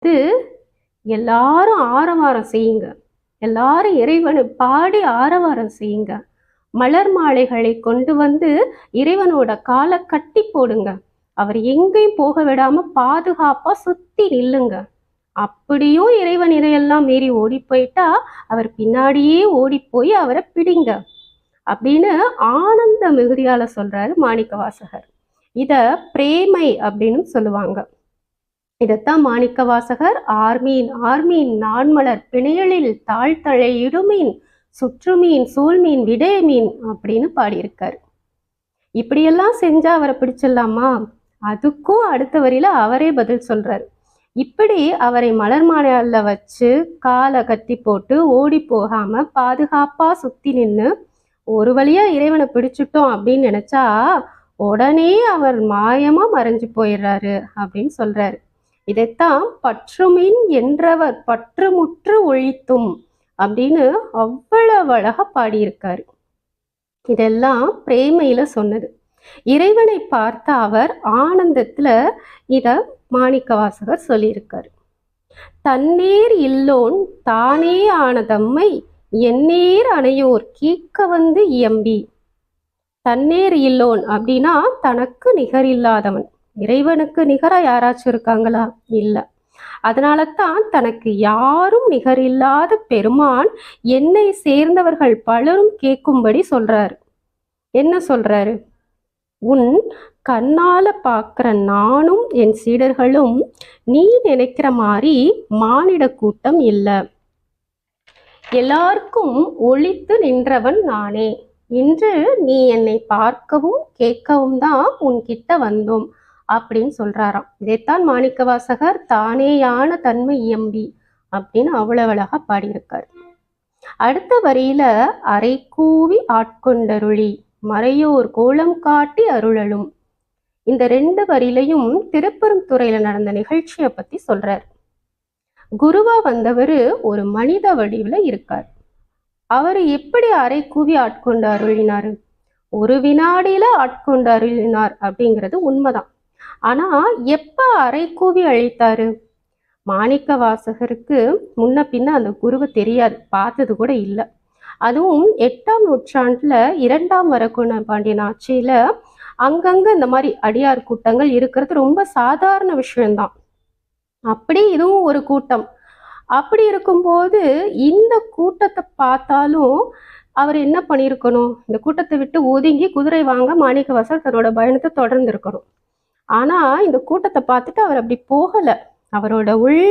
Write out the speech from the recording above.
இது எல்லாரும் ஆரவாரம் செய்யுங்க. எல்லாரும் இறைவனை பாடி ஆரவாரம் செய்யுங்க. மலர் மாலைகளை கொண்டு வந்து இறைவனோட காலை கட்டி போடுங்க. அவர் எங்கேயும் போக விடாம பாதுகாப்பா சுத்தி நில்லுங்க. அப்படியும் இறைவன் இதையெல்லாம் மீறி ஓடி போயிட்டா அவர் பின்னாடியே ஓடி போய் அவரை பிடிங்க அப்படின்னு ஆனந்த மிகுதியால சொல்றாரு மாணிக்கவாசகர். இத பிரேமை அப்படின்னு சொல்லுவாங்க. இதைத்தான் மாணிக்கவாசகர் ஆர்மீன் நான்மலர் பிணையலில் தாழ்த்தழை இடுமீன் சுற்றுமீன் சூழ்மீன் விடயமீன் அப்படின்னு பாடியிருக்காரு. இப்படியெல்லாம் செஞ்சா அவரை பிடிச்சிடலாமா? அதுக்கும் அடுத்த வரியில அவரே பதில் சொல்றாரு. இப்படி அவரை மலர் மாலையால வச்சு காலை கட்டி போட்டு ஓடி போகாம பாதுகாப்பா சுத்தி நின்று ஒரு வழியா இறைவனை பிடிச்சிட்டோம் அப்படின்னு நினைச்சா உடனே அவர் மாயமா மறைஞ்சு போயிடுறாரு அப்படின்னு சொல்றாரு. இதைத்தான் பற்றுமின் என்றவர் பற்றுமுற்று ஒழித்தும் அப்படின்னு அவ்வளவு அழகா பாடியிருக்காரு. இதெல்லாம் பிரேமையில சொன்னது. இறைவனை பார்த்த அவர் ஆனந்தத்துல இத மாணிக்கவாசகர் சொல்லியிருக்காரு. தன்னேர் இல்லோன் தானே ஆனதம்மை எந்நேர் அணையோர் கீக்க வந்து இயம்பி. தன்னேர் இல்லோன் அப்படின்னா தனக்கு நிகர் இல்லாதவன். இறைவனுக்கு நிகரா யாராச்சும் இருக்காங்களா? இல்ல. அதனால தான் தனக்கு யாரும் நிகர் இல்லாத பெருமான் என்னை சேர்ந்தவர்கள் பலரும் கேட்கும்படி சொல்றாரு. என்ன சொல்றாரு? உன் கண்ணால பார்க்கிற நானும் என் சீடர்களும் நீ நினைக்கிற மாதிரி மானிட கூட்டம் இல்லை. எல்லாருக்கும் ஒளித்து நின்றவன் நானே. இன்று நீ என்னை பார்க்கவும் கேட்கவும் தான் உன்கிட்ட வந்தோம் அப்படின்னு சொல்றாராம். இதைத்தான் மாணிக்கவாசகர் தானேயான தன்மை இயம்பி அப்படின்னு அவ்வளவு அழகா பாடியிருக்காரு. அடுத்த வரியில அரை கூவி ஆட்கொண்டருளி மறையோர் கோலம் காட்டி அருளலும். இந்த 2 வரியிலையும் திருப்பெருந்துறையில நடந்த நிகழ்ச்சியை பத்தி சொல்றாரு. குருவா வந்தவர் ஒரு மனித வடிவுல இருக்கார். அவர் எப்படி அரை கூவி ஆட்கொண்டு அருளினாரு? ஒரு வினாடியில ஆட்கொண்டு அருளினார் அப்படிங்கிறது உண்மைதான். ஆனா எப்ப அரை கூவி அழைத்தாரு? மாணிக்கவாசகருக்கு முன்ன பின்ன அந்த குருவை தெரியாது, பார்த்தது கூட இல்லை. அதுவும் 8ஆம் நூற்றாண்டுல 2ஆம் வரகுண பாண்டியன் ஆட்சியில அங்கங்க இந்த மாதிரி அடியார் கூட்டங்கள் இருக்கிறது ரொம்ப சாதாரண விஷயம்தான். அப்படி இதுவும் ஒரு கூட்டம். அப்படி இருக்கும்போது இந்த கூட்டத்தை பார்த்தாலும் அவர் என்ன பண்ணியிருக்கணும்? இந்த கூட்டத்தை விட்டு ஒதுங்கி குதிரை வாங்க மாணிக்கவாசகர் தன்னோட பயணத்தை தொடர்ந்து இருக்கணும். ஆனா இந்த கூட்டத்தை பார்த்துட்டு அவர் அப்படி போகல. அவரோட